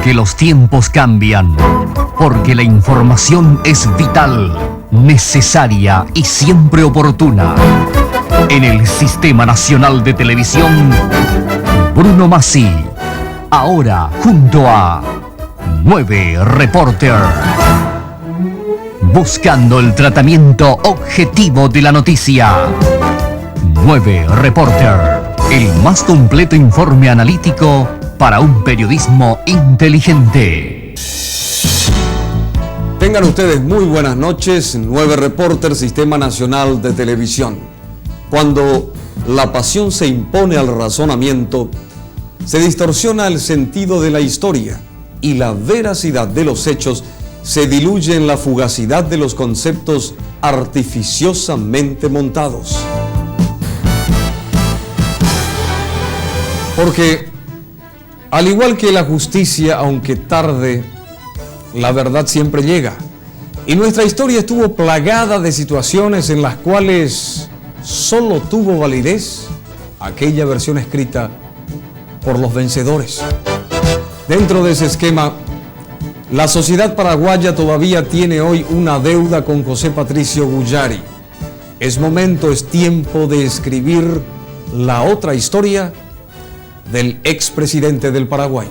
Porque los tiempos cambian. Porque la información es vital, necesaria y siempre oportuna. En el Sistema Nacional de Televisión, Bruno Masi. Ahora junto a 9 Reporter. Buscando el tratamiento objetivo de la noticia. 9 Reporter. El más completo informe analítico para un periodismo inteligente. Tengan ustedes muy buenas noches. 9 Reporter, Sistema Nacional de Televisión. Cuando la pasión se impone al razonamiento, se distorsiona el sentido de la historia y la veracidad de los hechos se diluye en la fugacidad de los conceptos artificiosamente montados. Porque, al igual que la justicia, aunque tarde, la verdad siempre llega. Y nuestra historia estuvo plagada de situaciones en las cuales solo tuvo validez aquella versión escrita por los vencedores. Dentro de ese esquema, la sociedad paraguaya todavía tiene hoy una deuda con José Patricio Guyary. Es tiempo de escribir la otra historia del expresidente del Paraguay.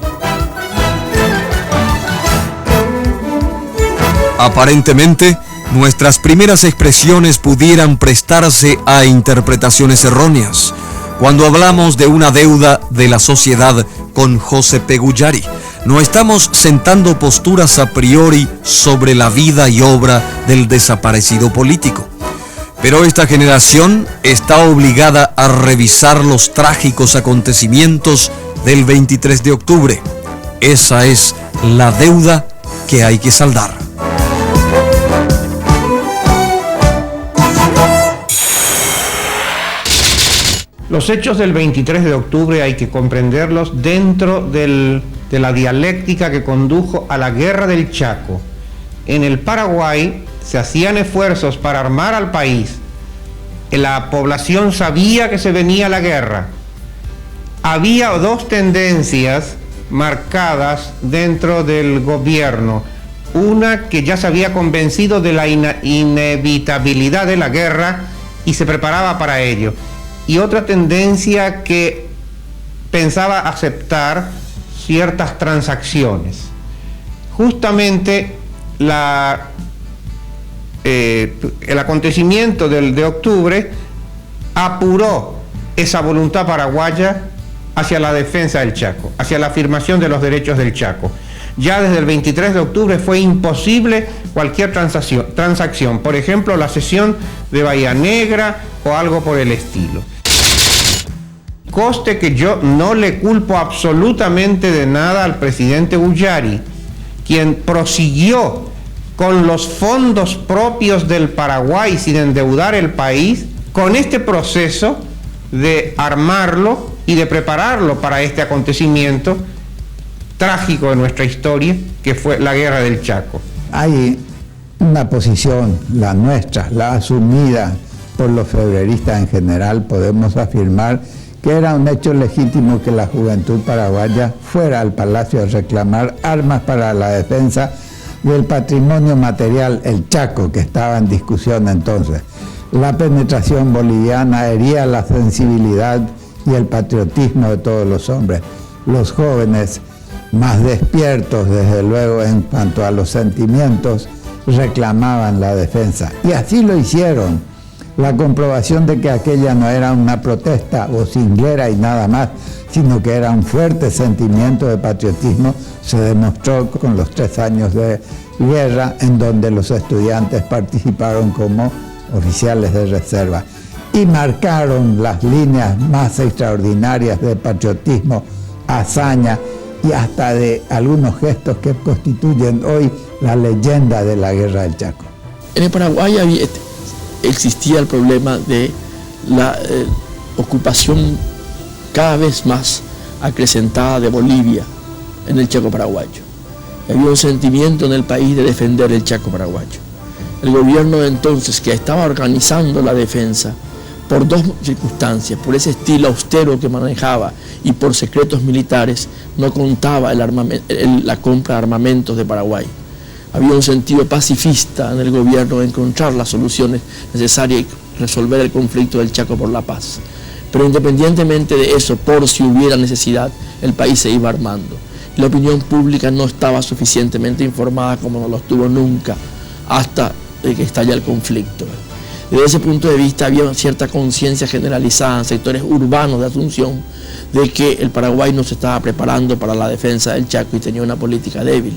Aparentemente, nuestras primeras expresiones pudieran prestarse a interpretaciones erróneas cuando hablamos de una deuda de la sociedad con José P. Guyary. No estamos sentando posturas a priori sobre la vida y obra del desaparecido político. Pero esta generación está obligada a revisar los trágicos acontecimientos del 23 de octubre. Esa es la deuda que hay que saldar. Los hechos del 23 de octubre hay que comprenderlos dentro de la dialéctica que condujo a la Guerra del Chaco. En el Paraguay se hacían esfuerzos para armar al país. La población sabía que se venía la guerra. Había dos tendencias marcadas dentro del gobierno. Una que ya se había convencido de la inevitabilidad de la guerra y se preparaba para ello. Y otra tendencia que pensaba aceptar ciertas transacciones. Justamente el acontecimiento de octubre apuró esa voluntad paraguaya hacia la defensa del Chaco, hacia la afirmación de los derechos del Chaco. Ya desde el 23 de octubre fue imposible cualquier transacción, por ejemplo, la cesión de Bahía Negra o algo por el estilo. Coste que yo no le culpo absolutamente de nada al presidente Guyary, quien prosiguió con los fondos propios del Paraguay sin endeudar el país, con este proceso de armarlo y de prepararlo para este acontecimiento trágico de nuestra historia, que fue la Guerra del Chaco. Hay una posición, la nuestra, la asumida por los febreristas en general, podemos afirmar que era un hecho legítimo que la juventud paraguaya fuera al palacio a reclamar armas para la defensa del patrimonio material, el Chaco, que estaba en discusión entonces. La penetración boliviana hería la sensibilidad y el patriotismo de todos los hombres. Los jóvenes, más despiertos desde luego en cuanto a los sentimientos, reclamaban la defensa. Y así lo hicieron. La comprobación de que aquella no era una protesta vocinglera y nada más, sino que era un fuerte sentimiento de patriotismo, se demostró con los 3 años de guerra, en donde los estudiantes participaron como oficiales de reserva y marcaron las líneas más extraordinarias de patriotismo, hazaña y hasta de algunos gestos que constituyen hoy la leyenda de la Guerra del Chaco. En el Paraguay existía el problema de la ocupación cada vez más acrecentada de Bolivia en el Chaco paraguayo. Había un sentimiento en el país de defender el Chaco paraguayo. El gobierno de entonces, que estaba organizando la defensa, por dos circunstancias, por ese estilo austero que manejaba y por secretos militares, no contaba la compra de armamentos de Paraguay. Había un sentido pacifista en el gobierno de encontrar las soluciones necesarias y resolver el conflicto del Chaco por la paz. Pero independientemente de eso, por si hubiera necesidad, el país se iba armando. La opinión pública no estaba suficientemente informada como no lo estuvo nunca hasta que estalla el conflicto. Desde ese punto de vista había cierta conciencia generalizada en sectores urbanos de Asunción de que el Paraguay no se estaba preparando para la defensa del Chaco y tenía una política débil.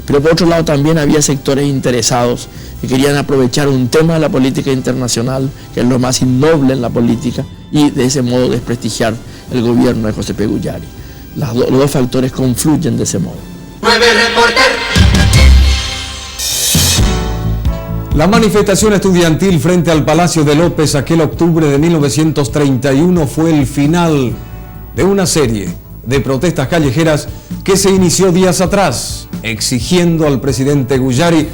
Pero por otro lado también había sectores interesados que querían aprovechar un tema de la política internacional, que es lo más innoble en la política, y de ese modo desprestigiar el gobierno de José P. Guyari. Los dos factores confluyen de ese modo. La manifestación estudiantil frente al Palacio de López aquel octubre de 1931 fue el final de una serie de protestas callejeras que se inició días atrás, exigiendo al presidente Guyari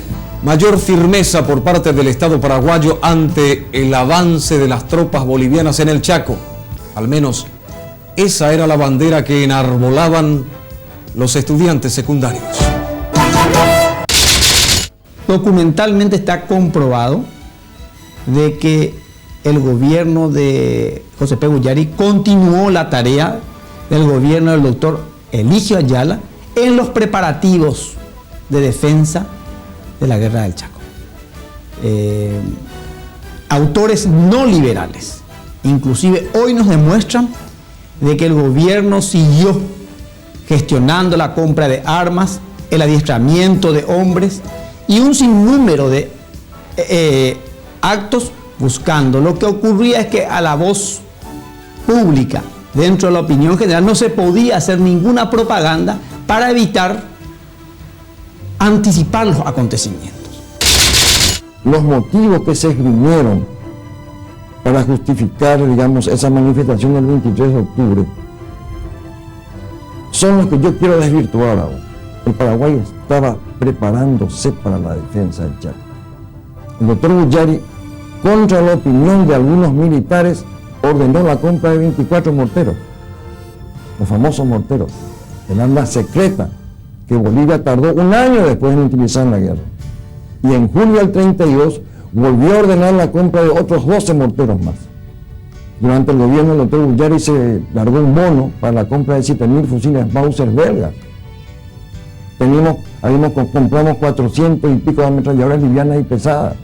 mayor firmeza por parte del Estado paraguayo ante el avance de las tropas bolivianas en el Chaco. Al menos esa era la bandera que enarbolaban los estudiantes secundarios. Documentalmente está comprobado de que el gobierno de José P. Guyari continuó la tarea del gobierno del doctor Eligio Ayala en los preparativos de defensa de la guerra del Chaco. Autores no liberales, inclusive hoy nos demuestran de que el gobierno siguió gestionando la compra de armas, el adiestramiento de hombres y un sinnúmero de actos buscando. Lo que ocurría es que a la voz pública, dentro de la opinión general, no se podía hacer ninguna propaganda para evitar anticipar los acontecimientos. Los motivos que se esgrimieron para justificar, digamos, esa manifestación del 23 de octubre son los que yo quiero desvirtuar ahora. El Paraguay estaba preparándose para la defensa del Chaco. El doctor Guyari, contra la opinión de algunos militares, ordenó la compra de 24 morteros, los famosos morteros, el arma secreta que Bolivia tardó un año después en utilizar en la guerra. Y en julio del 32 volvió a ordenar la compra de otros 12 morteros más. Durante el gobierno del doctor Guyari se largó un bono para la compra de 7.000 fusiles Mauser belgas. Compramos 400 y pico de ametralladoras livianas y pesadas.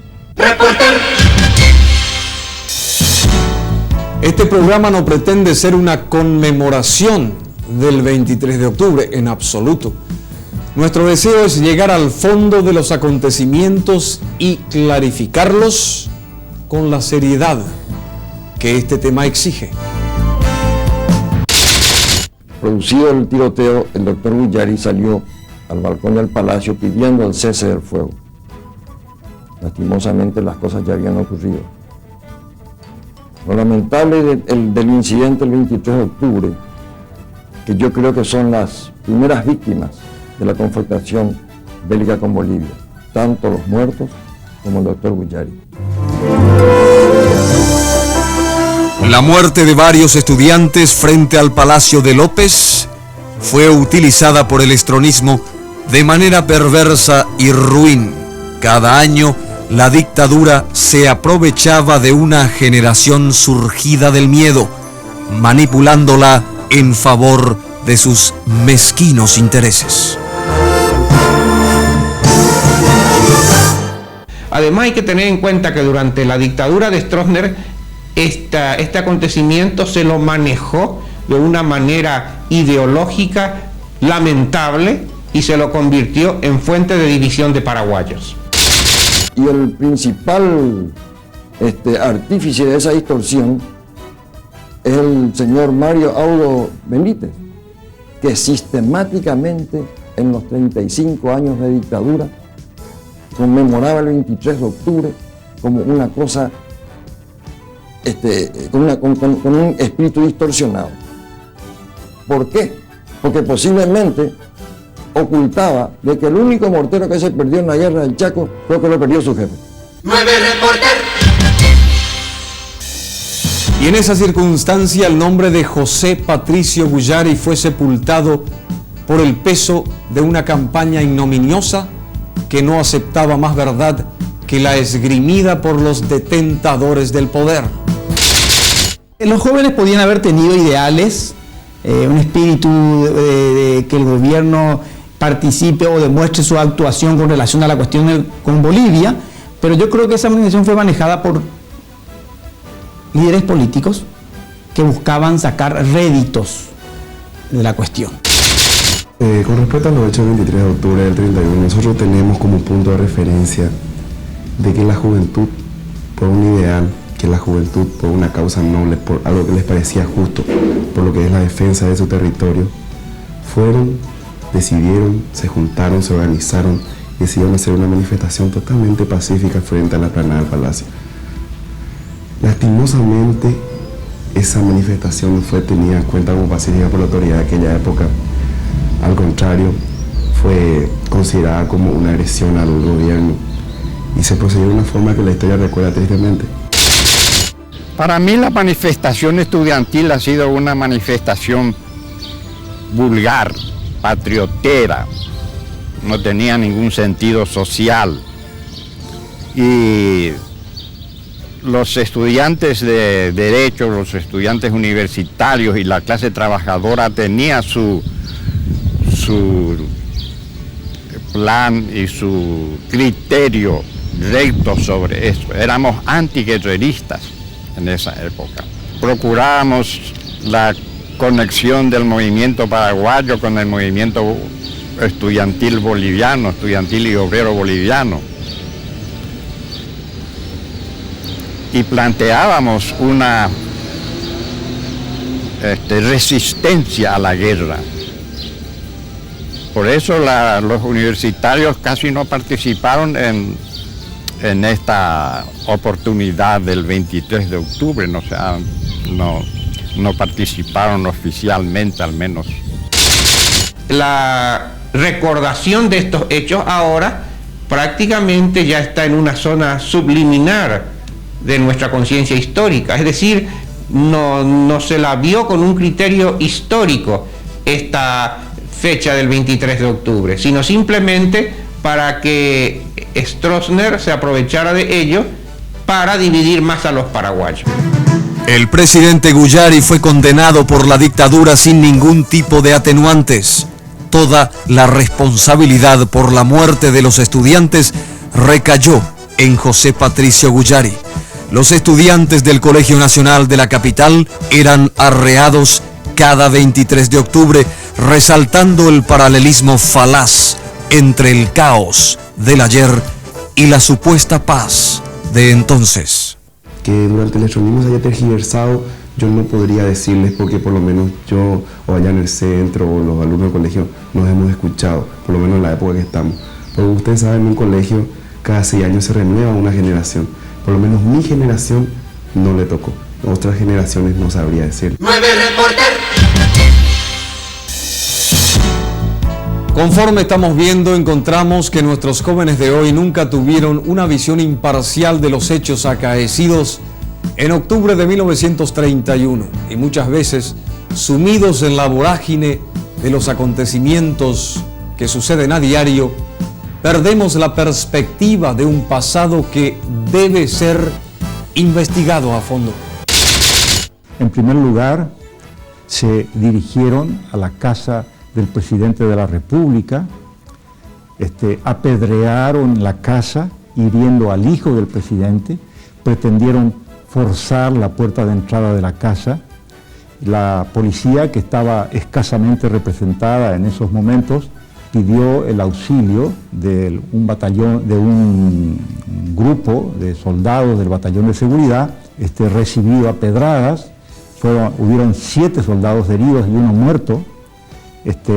Este programa no pretende ser una conmemoración del 23 de octubre, en absoluto. Nuestro deseo es llegar al fondo de los acontecimientos y clarificarlos con la seriedad que este tema exige. Producido el tiroteo, el doctor Guyari salió al balcón del palacio pidiendo el cese del fuego. Lastimosamente las cosas ya habían ocurrido. Lo lamentable del incidente del 23 de octubre, que yo creo que son las primeras víctimas de la confrontación bélica con Bolivia, tanto los muertos como el doctor Guyari. La muerte de varios estudiantes frente al Palacio de López fue utilizada por el estronismo de manera perversa y ruin. Cada año, la dictadura se aprovechaba de una generación surgida del miedo, manipulándola en favor de sus mezquinos intereses. Además hay que tener en cuenta que durante la dictadura de Stroessner este acontecimiento se lo manejó de una manera ideológica lamentable y se lo convirtió en fuente de división de paraguayos. Y el principal artífice de esa distorsión es el señor Mario Audo Benítez, que sistemáticamente en los 35 años de dictadura conmemoraba el 23 de octubre como una cosa, con un espíritu distorsionado. ¿Por qué? Porque posiblemente ocultaba de que el único mortero que se perdió en la guerra del Chaco fue que lo perdió su jefe. 9 Reporter. Y en esa circunstancia el nombre de José Patricio Guyari fue sepultado por el peso de una campaña ignominiosa que no aceptaba más verdad que la esgrimida por los detentadores del poder. Los jóvenes podían haber tenido ideales, un espíritu de que el gobierno participe o demuestre su actuación con relación a la cuestión con Bolivia, pero yo creo que esa manifestación fue manejada por líderes políticos que buscaban sacar réditos de la cuestión. Con respecto a los hechos del 23 de octubre del 31, nosotros tenemos como punto de referencia de que la juventud, por un ideal, que la juventud, por una causa noble, por algo que les parecía justo, por lo que es la defensa de su territorio, decidieron, se juntaron, se organizaron y decidieron hacer una manifestación totalmente pacífica frente a la explanada del Palacio. Lastimosamente, esa manifestación no fue tenida en cuenta como pacífica por la autoridad de aquella época. Al contrario, fue considerada como una agresión al gobierno y se procedió de una forma que la historia recuerda tristemente. Para mí la manifestación estudiantil ha sido una manifestación vulgar, patriotera, no tenía ningún sentido social. Y los estudiantes de Derecho, los estudiantes universitarios y la clase trabajadora tenía su plan y su criterio recto sobre eso. Éramos antiguerreristas en esa época. Procurábamos la conexión del movimiento paraguayo con el movimiento estudiantil boliviano, estudiantil y obrero boliviano. Y planteábamos una resistencia a la guerra. Por eso los universitarios casi no participaron en esta oportunidad del 23 de octubre, no participaron oficialmente al menos. La recordación de estos hechos ahora prácticamente ya está en una zona subliminar de nuestra conciencia histórica, es decir, no se la vio con un criterio histórico esta fecha del 23 de octubre, sino simplemente para que Stroessner se aprovechara de ello para dividir más a los paraguayos. El presidente Guyari fue condenado por la dictadura sin ningún tipo de atenuantes. Toda la responsabilidad por la muerte de los estudiantes recayó en José Patricio Guyari. Los estudiantes del Colegio Nacional de la capital eran arreados cada 23 de octubre, resaltando el paralelismo falaz entre el caos del ayer y la supuesta paz de entonces. Que durante el extremismo se haya tergiversado, yo no podría decirles, porque por lo menos yo o allá en el centro o los alumnos del colegio nos hemos escuchado, por lo menos en la época que estamos. Porque ustedes saben, en un colegio cada 6 años se renueva una generación. Por lo menos mi generación no le tocó. Otras generaciones no sabría decir. 9 Reporter. Conforme estamos viendo, encontramos que nuestros jóvenes de hoy nunca tuvieron una visión imparcial de los hechos acaecidos en octubre de 1931 y muchas veces, sumidos en la vorágine de los acontecimientos que suceden a diario, perdemos la perspectiva de un pasado que debe ser investigado a fondo. En primer lugar, se dirigieron a la casa del presidente de la República, apedrearon la casa, hiriendo al hijo del presidente, pretendieron forzar la puerta de entrada de la casa. La policía, que estaba escasamente representada en esos momentos, pidió el auxilio de un grupo de soldados del batallón de seguridad, recibido a pedradas. Hubieron 7 soldados heridos y 1 muerto.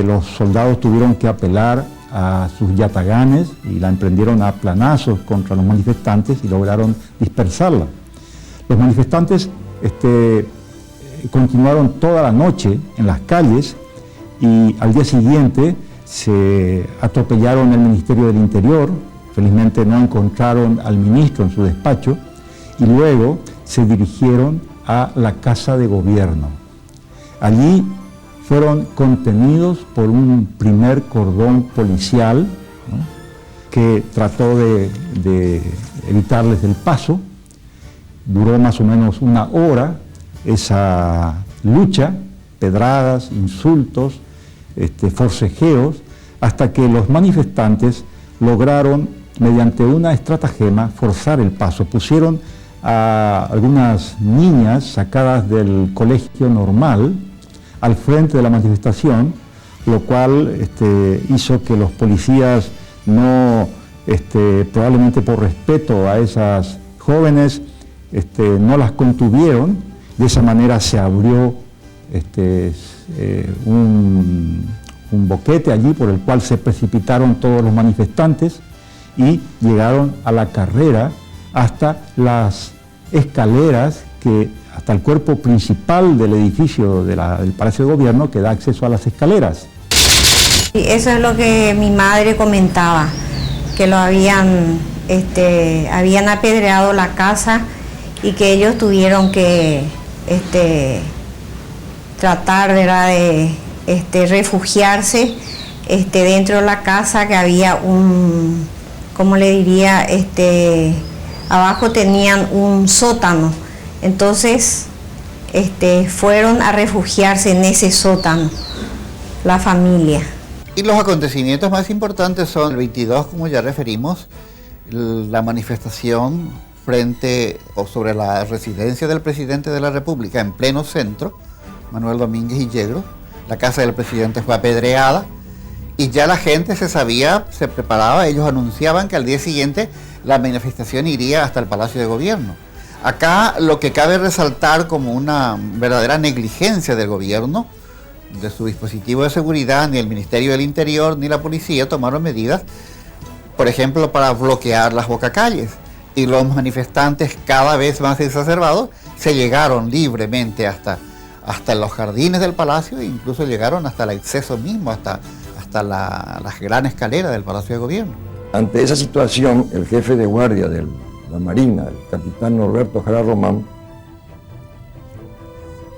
Los soldados tuvieron que apelar a sus yataganes y la emprendieron a planazos contra los manifestantes y lograron dispersarla. Los manifestantes continuaron toda la noche en las calles y al día siguiente se atropellaron el Ministerio del Interior. Felizmente no encontraron al ministro en su despacho y luego se dirigieron a la Casa de Gobierno. Allí fueron contenidos por un primer cordón policial, ¿no?, que trató de evitarles el paso. Duró más o menos 1 hora esa lucha, pedradas, insultos, forcejeos, hasta que los manifestantes lograron, mediante una estratagema, forzar el paso. Pusieron a algunas niñas sacadas del colegio normal al frente de la manifestación, lo cual hizo que los policías no, probablemente por respeto a esas jóvenes, no las contuvieron. De esa manera se abrió un boquete allí por el cual se precipitaron todos los manifestantes y llegaron a la carrera hasta las escaleras hasta el cuerpo principal del edificio del Palacio de Gobierno, que da acceso a las escaleras. Y eso es lo que mi madre comentaba, que lo habían apedreado la casa y que ellos tuvieron que tratar, ¿verdad?, de refugiarse dentro de la casa, que había ¿cómo le diría? Abajo tenían un sótano. Entonces, fueron a refugiarse en ese sótano, la familia. Y los acontecimientos más importantes son el 22, como ya referimos, la manifestación frente o sobre la residencia del presidente de la República en pleno centro, Manuel Domínguez y Yegros. La casa del presidente fue apedreada y ya la gente se preparaba, ellos anunciaban que al día siguiente la manifestación iría hasta el Palacio de Gobierno. Acá lo que cabe resaltar como una verdadera negligencia del gobierno, de su dispositivo de seguridad, ni el Ministerio del Interior ni la policía tomaron medidas, por ejemplo, para bloquear las bocacalles. Y los manifestantes, cada vez más exacerbados, se llegaron libremente hasta los jardines del palacio e incluso llegaron hasta el acceso mismo, hasta la gran escalera del Palacio de Gobierno. Ante esa situación, el jefe de guardia de la Marina, el capitán Norberto Jara Román,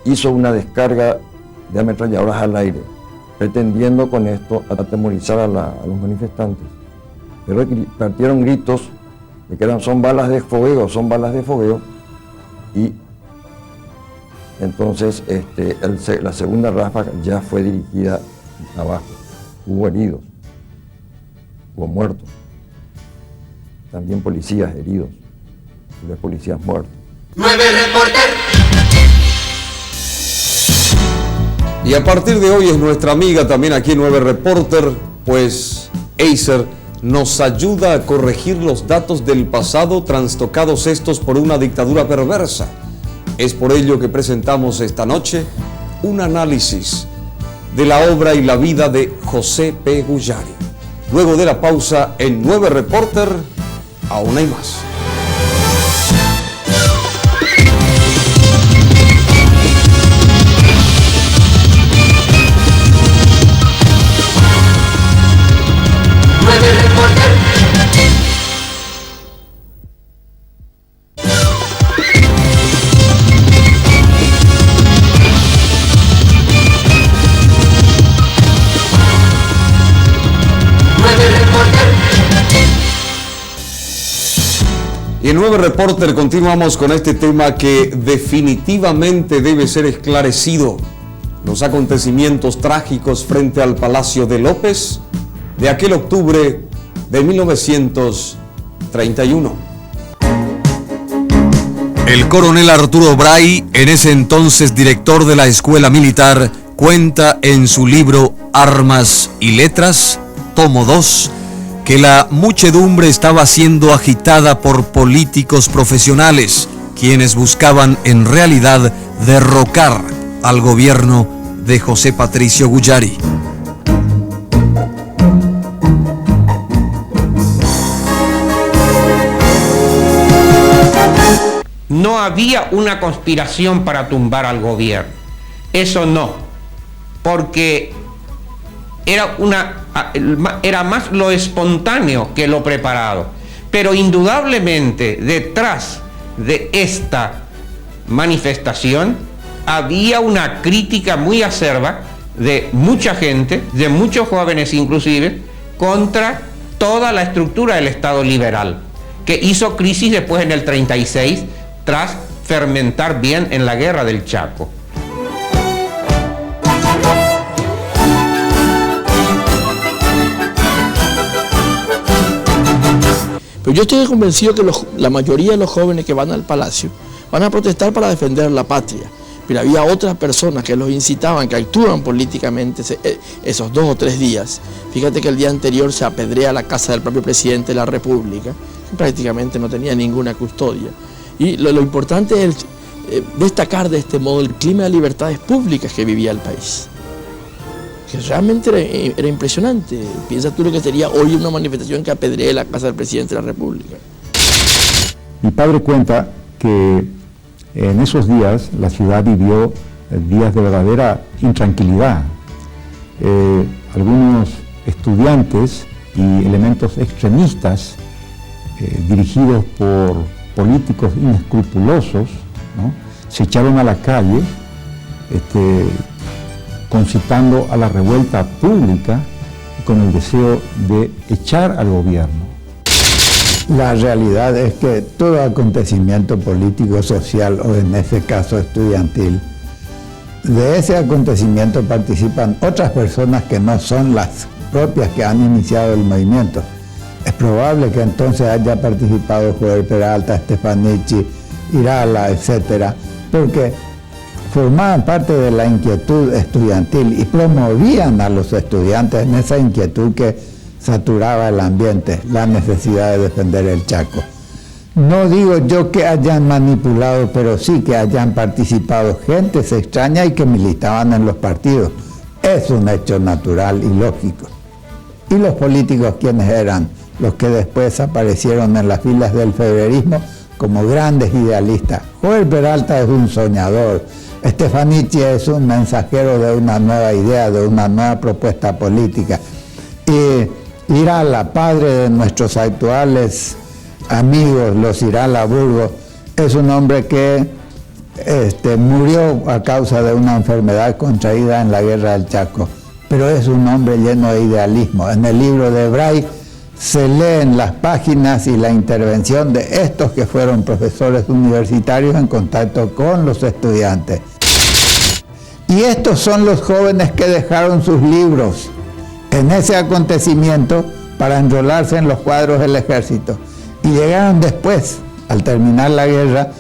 hizo una descarga de ametralladoras al aire, pretendiendo con esto atemorizar a los manifestantes. Pero partieron gritos de que son balas de fogueo, y entonces la segunda ráfaga ya fue dirigida abajo. Hubo heridos, hubo muertos, también policías heridos, 3 policías muertos. 9 Reporter. Y a partir de hoy es nuestra amiga también aquí en 9 Reporter, pues Acer nos ayuda a corregir los datos del pasado trastocados estos por una dictadura perversa. Es por ello que presentamos esta noche un análisis de la obra y la vida de José P. Guyari. Luego de la pausa en 9 Reporter, aún hay más. Y en 9 Reporter continuamos con este tema que definitivamente debe ser esclarecido. Los acontecimientos trágicos frente al Palacio de López de aquel octubre de 1931. El coronel Arturo Bray, en ese entonces director de la Escuela Militar, cuenta en su libro Armas y Letras, tomo 2, que la muchedumbre estaba siendo agitada por políticos profesionales, quienes buscaban en realidad derrocar al gobierno de José Patricio Guyari. No había una conspiración para tumbar al gobierno. Eso no, porque era más lo espontáneo que lo preparado. Pero indudablemente detrás de esta manifestación había una crítica muy acerba de mucha gente, de muchos jóvenes inclusive, contra toda la estructura del Estado liberal, que hizo crisis después en el 36, tras fermentar bien en la guerra del Chaco. Pero yo estoy convencido que la mayoría de los jóvenes que van al palacio van a protestar para defender la patria. Pero había otras personas que los incitaban, que actúan políticamente esos 2 o 3 días. Fíjate que el día anterior se apedrea la casa del propio presidente de la República, que prácticamente no tenía ninguna custodia. Y lo importante es destacar de este modo el clima de libertades públicas que vivía el país. Que realmente era impresionante. Piensa tú lo que sería hoy una manifestación que apedree la casa del presidente de la República. Mi padre cuenta que en esos días la ciudad vivió días de verdadera intranquilidad. Algunos estudiantes y elementos extremistas dirigidos por políticos inescrupulosos, ¿no?, se echaron a la calle concitando a la revuelta pública con el deseo de echar al gobierno. La realidad es que todo acontecimiento político, social o en ese caso estudiantil, de ese acontecimiento participan otras personas que no son las propias que han iniciado el movimiento. Es probable que entonces haya participado Joel Peralta, Stefanich, Irala, etc., porque formaban parte de la inquietud estudiantil y promovían a los estudiantes en esa inquietud que saturaba el ambiente, la necesidad de defender el Chaco. No digo yo que hayan manipulado, pero sí que hayan participado gentes extrañas y que militaban en los partidos. Es un hecho natural y lógico. ¿Y los políticos quiénes eran? Los que después aparecieron en las filas del febrerismo como grandes idealistas. Joel Peralta es un soñador. Stefanich es un mensajero de una nueva idea, de una nueva propuesta política. Y Irala, padre de nuestros actuales amigos, los Irala Burgos, es un hombre que murió a causa de una enfermedad contraída en la guerra del Chaco, pero es un hombre lleno de idealismo. En el libro de Bray se leen las páginas y la intervención de estos que fueron profesores universitarios en contacto con los estudiantes. Y estos son los jóvenes que dejaron sus libros en ese acontecimiento para enrolarse en los cuadros del ejército. Y llegaron después, al terminar la guerra,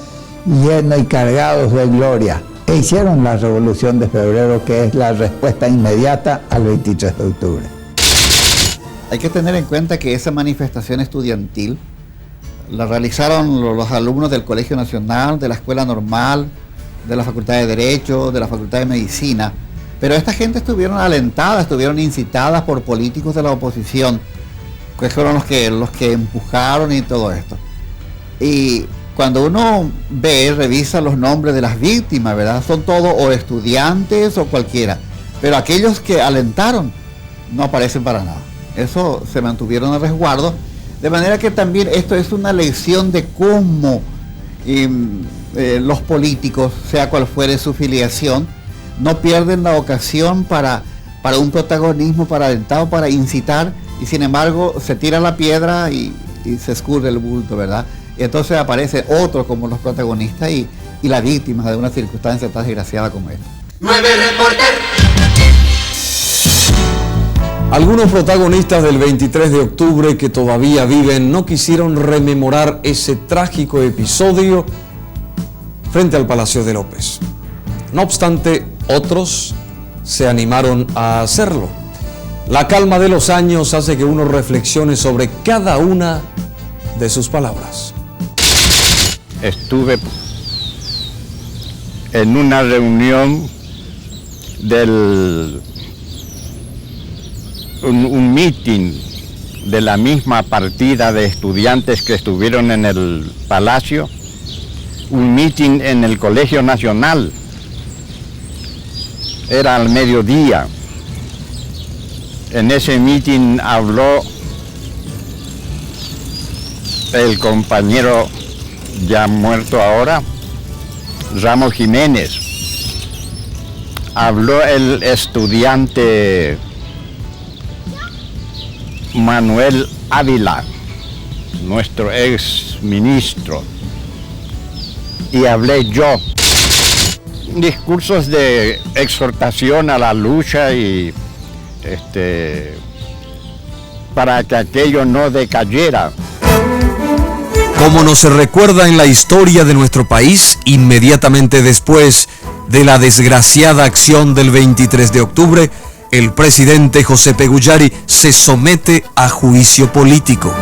llenos y cargados de gloria. E hicieron la Revolución de Febrero, que es la respuesta inmediata al 23 de octubre. Hay que tener en cuenta que esa manifestación estudiantil la realizaron los alumnos del Colegio Nacional, de la Escuela Normal, de la Facultad de Derecho, de la Facultad de Medicina, pero esta gente estuvieron alentadas, estuvieron incitadas por políticos de la oposición, que fueron los que empujaron y todo esto. Y cuando uno revisa los nombres de las víctimas, ¿verdad?, son todos o estudiantes o cualquiera, pero aquellos que alentaron no aparecen para nada. Eso se mantuvieron a resguardo, de manera que también esto es una lección de cómo los políticos, sea cual fuere su filiación, no pierden la ocasión para un protagonismo, para alentar, para incitar, y sin embargo se tira la piedra y se escurre el bulto, ¿verdad? Y entonces aparece otro como los protagonistas y la víctima de una circunstancia tan desgraciada como esta. 9 reporter. Algunos protagonistas del 23 de octubre que todavía viven no quisieron rememorar ese trágico episodio frente al Palacio de López. No obstante, otros se animaron a hacerlo. La calma de los años hace que uno reflexione sobre cada una de sus palabras. Estuve en una reunión un meeting de la misma partida de estudiantes que estuvieron en el Palacio, un meeting en el Colegio Nacional. Era al mediodía. En ese meeting habló el compañero ya muerto ahora, Ramos Jiménez, habló el estudiante Manuel Ávila, nuestro ex ministro, y hablé yo. Discursos de exhortación a la lucha y para que aquello no decayera. Como nos se recuerda en la historia de nuestro país, inmediatamente después de la desgraciada acción del 23 de octubre, el presidente José P. Guyari se somete a juicio político.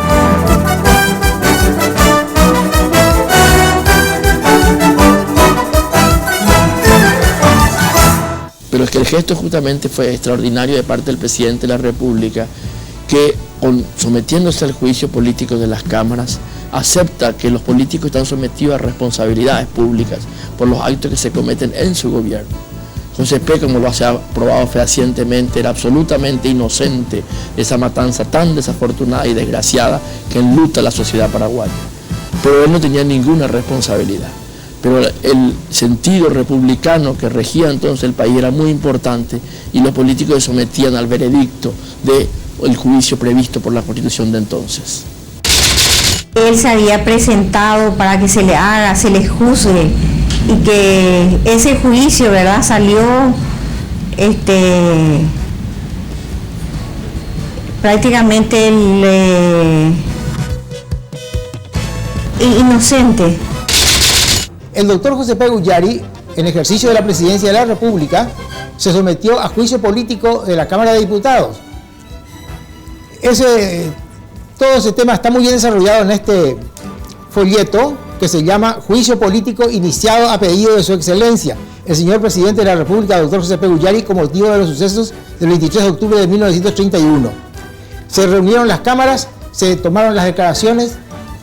Pero es que el gesto justamente fue extraordinario de parte del presidente de la República, que sometiéndose al juicio político de las cámaras, acepta que los políticos están sometidos a responsabilidades públicas por los actos que se cometen en su gobierno. José P., como lo ha probado fehacientemente, era absolutamente inocente de esa matanza tan desafortunada y desgraciada que enluta a la sociedad paraguaya. Pero él no tenía ninguna responsabilidad. Pero el sentido republicano que regía entonces el país era muy importante y los políticos se sometían al veredicto del juicio previsto por la Constitución de entonces. Él se había presentado para que se le haga, se le juzgue, y que ese juicio, ¿verdad?, salió prácticamente inocente. El doctor José P. Guyari, en ejercicio de la presidencia de la República, se sometió a juicio político de la Cámara de Diputados. Todo ese tema está muy bien desarrollado en este folleto que se llama Juicio Político Iniciado a pedido de Su Excelencia, el señor presidente de la República, doctor José P. Guyari, con motivo de los sucesos del 23 de octubre de 1931. Se reunieron las cámaras, se tomaron las declaraciones,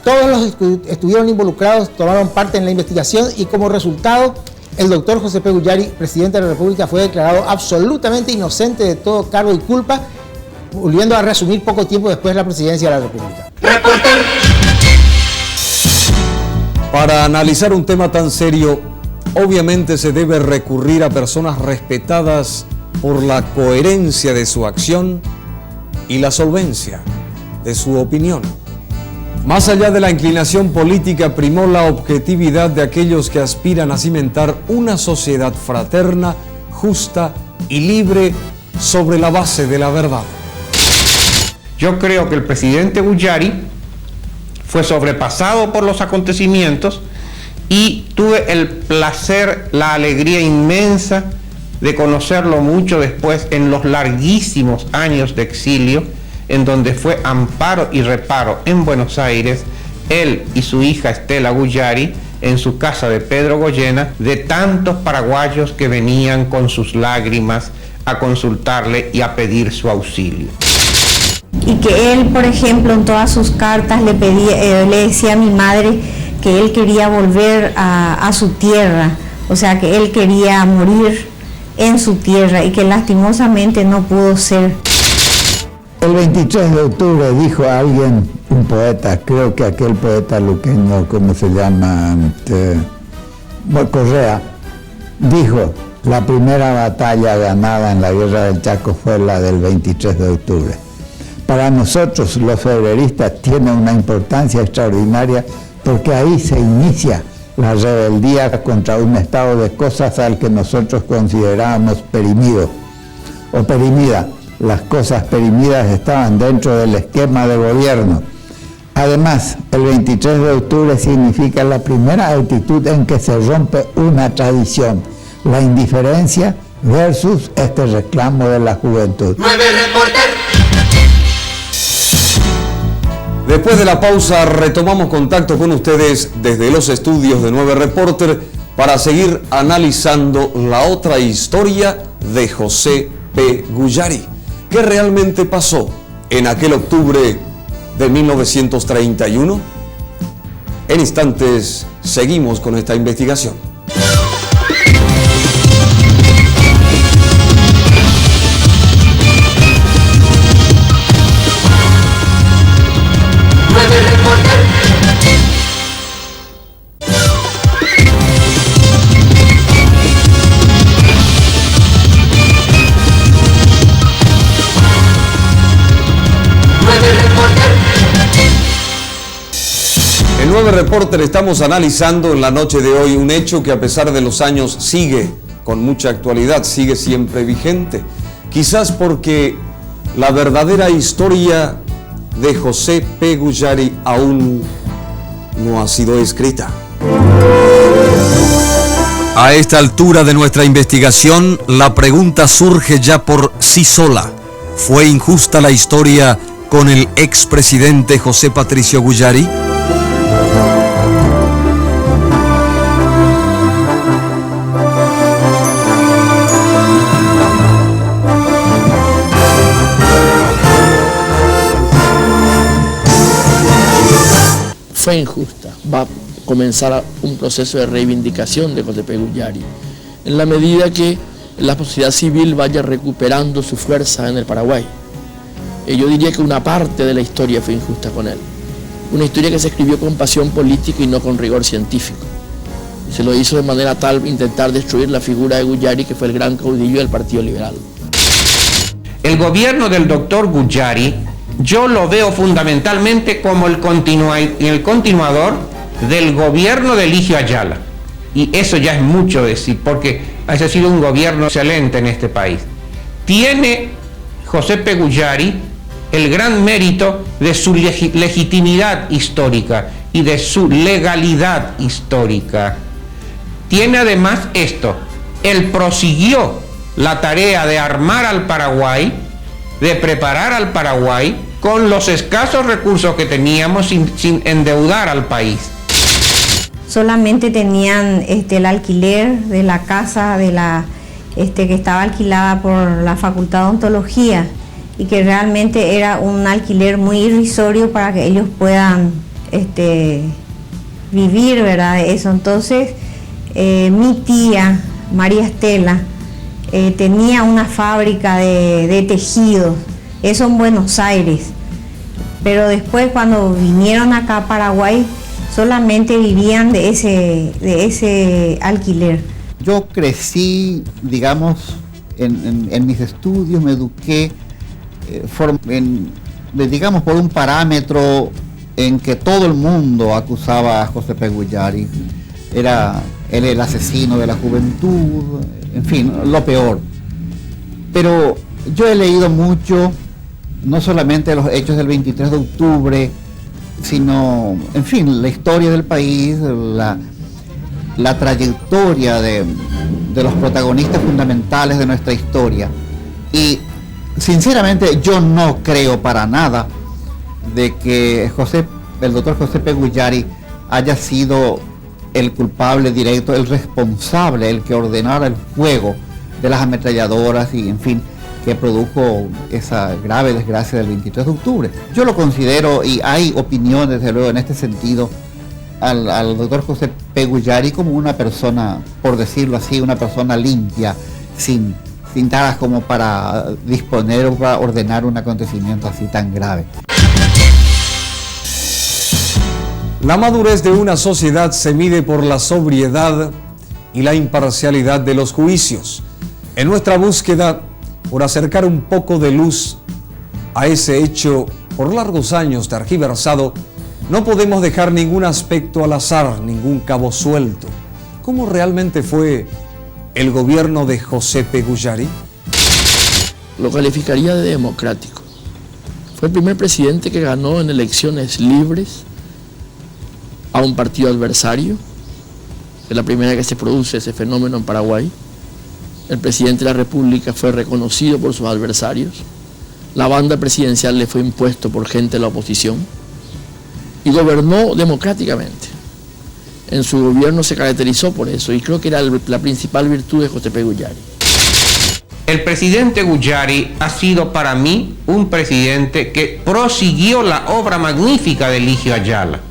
todos los que estuvieron involucrados tomaron parte en la investigación y como resultado el doctor José P. Guyari, presidente de la República, fue declarado absolutamente inocente de todo cargo y culpa, volviendo a reasumir poco tiempo después la presidencia de la República. Para analizar un tema tan serio, obviamente se debe recurrir a personas respetadas por la coherencia de su acción y la solvencia de su opinión. Más allá de la inclinación política, primó la objetividad de aquellos que aspiran a cimentar una sociedad fraterna, justa y libre sobre la base de la verdad. Yo creo que el presidente Guyari fue sobrepasado por los acontecimientos y tuve el placer, la alegría inmensa de conocerlo mucho después en los larguísimos años de exilio, en donde fue amparo y reparo en Buenos Aires, él y su hija Estela Guyari, en su casa de Pedro Goyena, de tantos paraguayos que venían con sus lágrimas a consultarle y a pedir su auxilio. Y que él, por ejemplo, en todas sus cartas le decía a mi madre que él quería volver a su tierra, o sea, que él quería morir en su tierra y que lastimosamente no pudo ser. El 23 de octubre dijo a alguien, un poeta, creo que aquel poeta luqueño, ¿cómo se llama? Correa, dijo, la primera batalla ganada en la guerra del Chaco fue la del 23 de octubre. Para nosotros, los febreristas, tiene una importancia extraordinaria porque ahí se inicia la rebeldía contra un estado de cosas al que nosotros considerábamos perimido o perimida. Las cosas perimidas estaban dentro del esquema de gobierno. Además, el 23 de octubre significa la primera actitud en que se rompe una tradición, la indiferencia versus este reclamo de la juventud. Después de la pausa retomamos contacto con ustedes desde los estudios de 9 Reporter para seguir analizando la otra historia de José P. Guyari. ¿Qué realmente pasó en aquel octubre de 1931? En instantes seguimos con esta investigación. 9 Reporter estamos analizando en la noche de hoy un hecho que a pesar de los años sigue con mucha actualidad, sigue siempre vigente. Quizás porque la verdadera historia de José P. Guyari aún no ha sido escrita. A esta altura de nuestra investigación, la pregunta surge ya por sí sola. ¿Fue injusta la historia con el expresidente José Patricio Guyari? Fue injusta. Va a comenzar un proceso de reivindicación de José P. Guyari, en la medida que la sociedad civil vaya recuperando su fuerza en el Paraguay. Yo diría que una parte de la historia fue injusta con él. Una historia que se escribió con pasión política y no con rigor científico. Y se lo hizo de manera tal intentar destruir la figura de Guyari, que fue el gran caudillo del Partido Liberal. El gobierno del doctor Guyari, yo lo veo fundamentalmente como el continuador del gobierno de Eligio Ayala. Y eso ya es mucho decir, porque ha sido un gobierno excelente en este país. Tiene José P. Guyari el gran mérito de su legitimidad histórica y de su legalidad histórica. Tiene además esto: él prosiguió la tarea de armar al Paraguay, de preparar al Paraguay con los escasos recursos que teníamos sin endeudar al país. Solamente tenían el alquiler de la casa que estaba alquilada por la Facultad de Odontología, y que realmente era un alquiler muy irrisorio para que ellos puedan vivir, ¿verdad? De eso. Entonces, mi tía, María Estela, tenía una fábrica de tejidos, eso en Buenos Aires, pero después cuando vinieron acá a Paraguay, solamente vivían de ese alquiler. Yo crecí, digamos, en mis estudios, me eduqué, digamos, por un parámetro en que todo el mundo acusaba a José P. Guyari. Era él el asesino de la juventud, en fin, lo peor. Pero yo he leído mucho, no solamente los hechos del 23 de octubre, sino, en fin, la historia del país, la trayectoria de los protagonistas fundamentales de nuestra historia. Y sinceramente yo no creo para nada de que el doctor José P. Guyari haya sido el culpable directo, el responsable, el que ordenara el fuego de las ametralladoras y, en fin, que produjo esa grave desgracia del 23 de octubre. Yo lo considero, y hay opiniones, desde luego, en este sentido, al doctor José P. Guyari como una persona, por decirlo así, una persona limpia, sin taras como para disponer o para ordenar un acontecimiento así tan grave. La madurez de una sociedad se mide por la sobriedad y la imparcialidad de los juicios. En nuestra búsqueda por acercar un poco de luz a ese hecho por largos años tergiversado, no podemos dejar ningún aspecto al azar, ningún cabo suelto. ¿Cómo realmente fue el gobierno de José P. Guyari? Lo calificaría de democrático. Fue el primer presidente que ganó en elecciones libres a un partido adversario. Es la primera que se produce ese fenómeno en Paraguay. El presidente de la República fue reconocido por sus adversarios. La banda presidencial le fue impuesto por gente de la oposición y gobernó democráticamente. En su gobierno se caracterizó por eso y creo que era la principal virtud de José P. Guyari. El presidente Guyari ha sido para mí un presidente que prosiguió la obra magnífica de Eligio Ayala.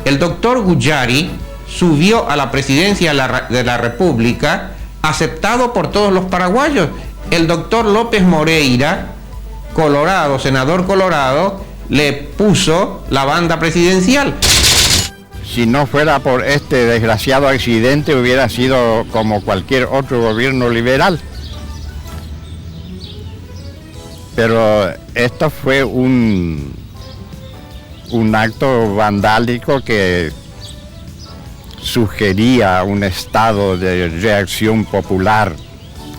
El doctor Guyari subió a la presidencia de la República aceptado por todos los paraguayos. El doctor López Moreira, Colorado, senador Colorado, le puso la banda presidencial. Si no fuera por este desgraciado accidente, hubiera sido como cualquier otro gobierno liberal. Pero esto fue un acto vandálico que sugería un estado de reacción popular,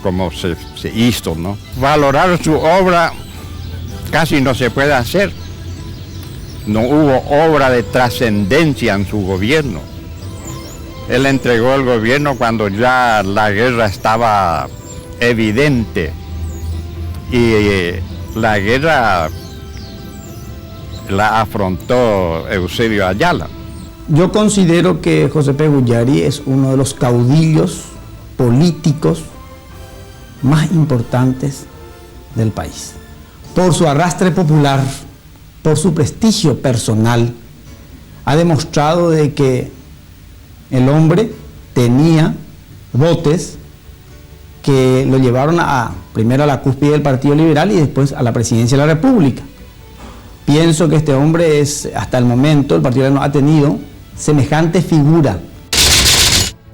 como se hizo, ¿no? Valorar su obra casi no se puede hacer. No hubo obra de trascendencia en su gobierno. Él entregó el gobierno cuando ya la guerra estaba evidente. Y la guerra la afrontó Eusebio Ayala. Yo considero que José P. Guyari es uno de los caudillos políticos más importantes del país. Por su arrastre popular, por su prestigio personal, ha demostrado de que el hombre tenía dotes que lo llevaron primero a la cúspide del Partido Liberal y después a la presidencia de la República. Pienso que este hombre hasta el momento, el Partido Liberal no ha tenido semejante figura.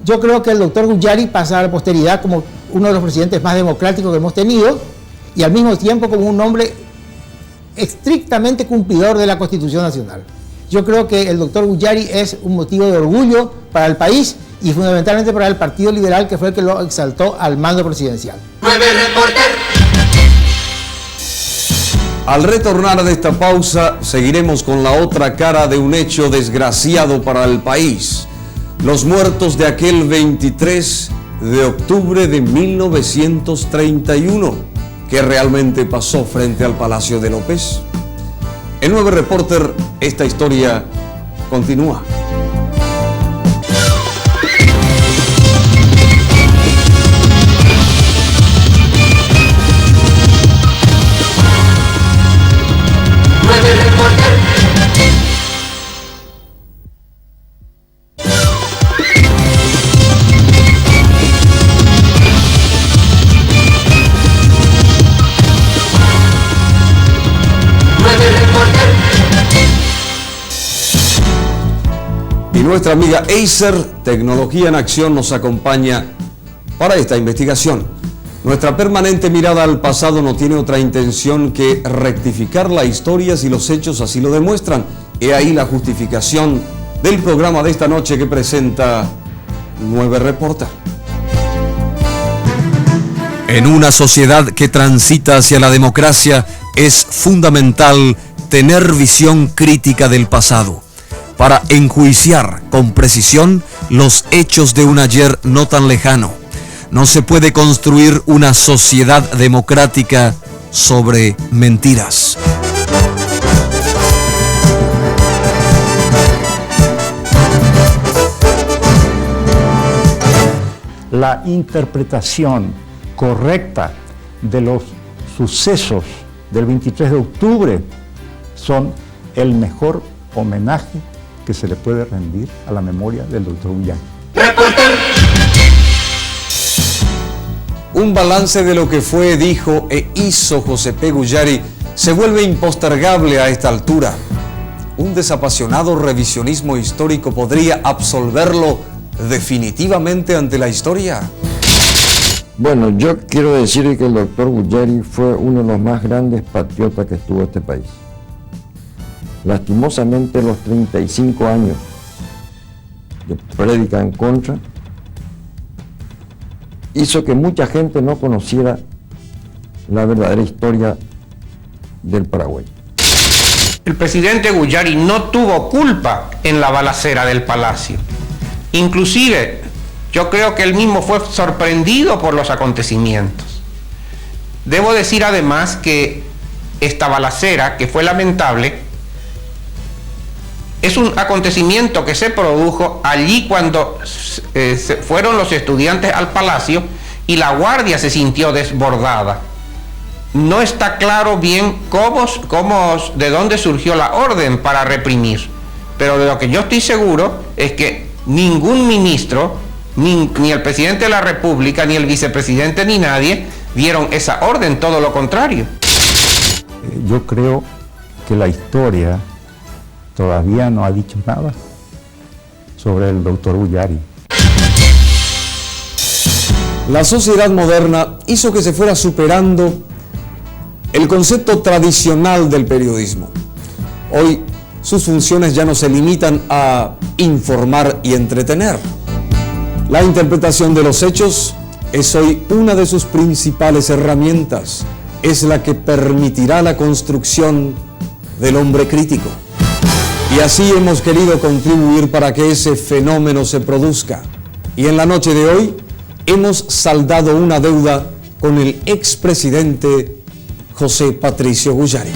Yo creo que el doctor Guyari pasa a la posteridad como uno de los presidentes más democráticos que hemos tenido y al mismo tiempo como un hombre estrictamente cumplidor de la Constitución Nacional. Yo creo que el doctor Guyari es un motivo de orgullo para el país y fundamentalmente para el Partido Liberal, que fue el que lo exaltó al mando presidencial. Al retornar de esta pausa, seguiremos con la otra cara de un hecho desgraciado para el país. Los muertos de aquel 23 de octubre de 1931. ¿Qué realmente pasó frente al Palacio de López? En 9 Reporter, esta historia continúa. Y nuestra amiga Acer, Tecnología en Acción, nos acompaña para esta investigación. Nuestra permanente mirada al pasado no tiene otra intención que rectificar la historia si los hechos así lo demuestran. He ahí la justificación del programa de esta noche que presenta 9 Reporter. En una sociedad que transita hacia la democracia es fundamental tener visión crítica del pasado para enjuiciar con precisión los hechos de un ayer no tan lejano. No se puede construir una sociedad democrática sobre mentiras. La interpretación correcta de los sucesos del 23 de octubre son el mejor homenaje que se le puede rendir a la memoria del doctor Guyari. Un balance de lo que fue, dijo e hizo José P. Guyari se vuelve impostergable a esta altura. ¿Un desapasionado revisionismo histórico podría absolverlo definitivamente ante la historia? Bueno, yo quiero decir que el doctor Guyari fue uno de los más grandes patriotas que estuvo este país. Lastimosamente, los 35 años de prédica en contra hizo que mucha gente no conociera la verdadera historia del Paraguay. El presidente Guyari no tuvo culpa en la balacera del Palacio. Inclusive, yo creo que él mismo fue sorprendido por los acontecimientos. Debo decir además que esta balacera, que fue lamentable, es un acontecimiento que se produjo allí cuando fueron los estudiantes al Palacio y la guardia se sintió desbordada. No está claro bien de dónde surgió la orden para reprimir, pero de lo que yo estoy seguro es que ningún ministro, ni el presidente de la República, ni el vicepresidente, ni nadie dieron esa orden, todo lo contrario. Yo creo que la historia todavía no ha dicho nada sobre el doctor Guyari. La sociedad moderna hizo que se fuera superando el concepto tradicional del periodismo. Hoy sus funciones ya no se limitan a informar y entretener. La interpretación de los hechos es hoy una de sus principales herramientas. Es la que permitirá la construcción del hombre crítico. Y así hemos querido contribuir para que ese fenómeno se produzca. Y en la noche de hoy hemos saldado una deuda con el expresidente José Patricio Guyari.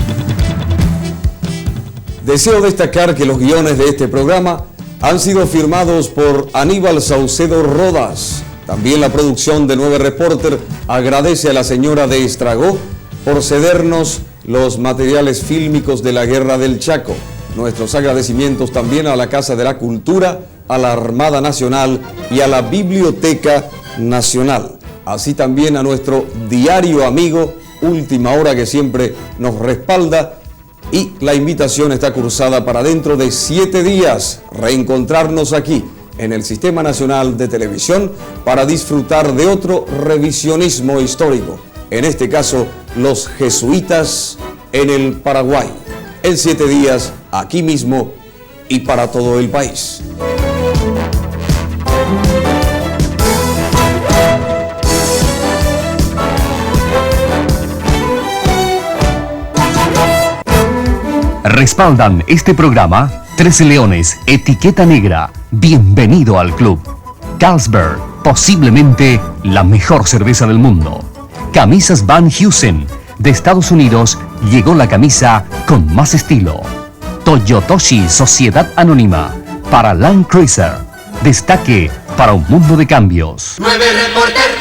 Deseo destacar que los guiones de este programa han sido firmados por Aníbal Saucedo Rodas. También la producción de 9 Reporter agradece a la señora de Estragó por cedernos los materiales fílmicos de la Guerra del Chaco. Nuestros agradecimientos también a la Casa de la Cultura, a la Armada Nacional y a la Biblioteca Nacional. Así también a nuestro diario amigo Última Hora, que siempre nos respalda. Y la invitación está cursada para dentro de 7 días reencontrarnos aquí en el Sistema Nacional de Televisión para disfrutar de otro revisionismo histórico. En este caso, los jesuitas en el Paraguay. En 7 días, aquí mismo y para todo el país. Respaldan este programa 13 Leones, Etiqueta Negra. Bienvenido al club. Carlsberg, posiblemente la mejor cerveza del mundo. Camisas Van Heusen. De Estados Unidos llegó la camisa con más estilo. Toyotoshi Sociedad Anónima. Para Land Cruiser. Destaque para un mundo de cambios. 9 Reporter.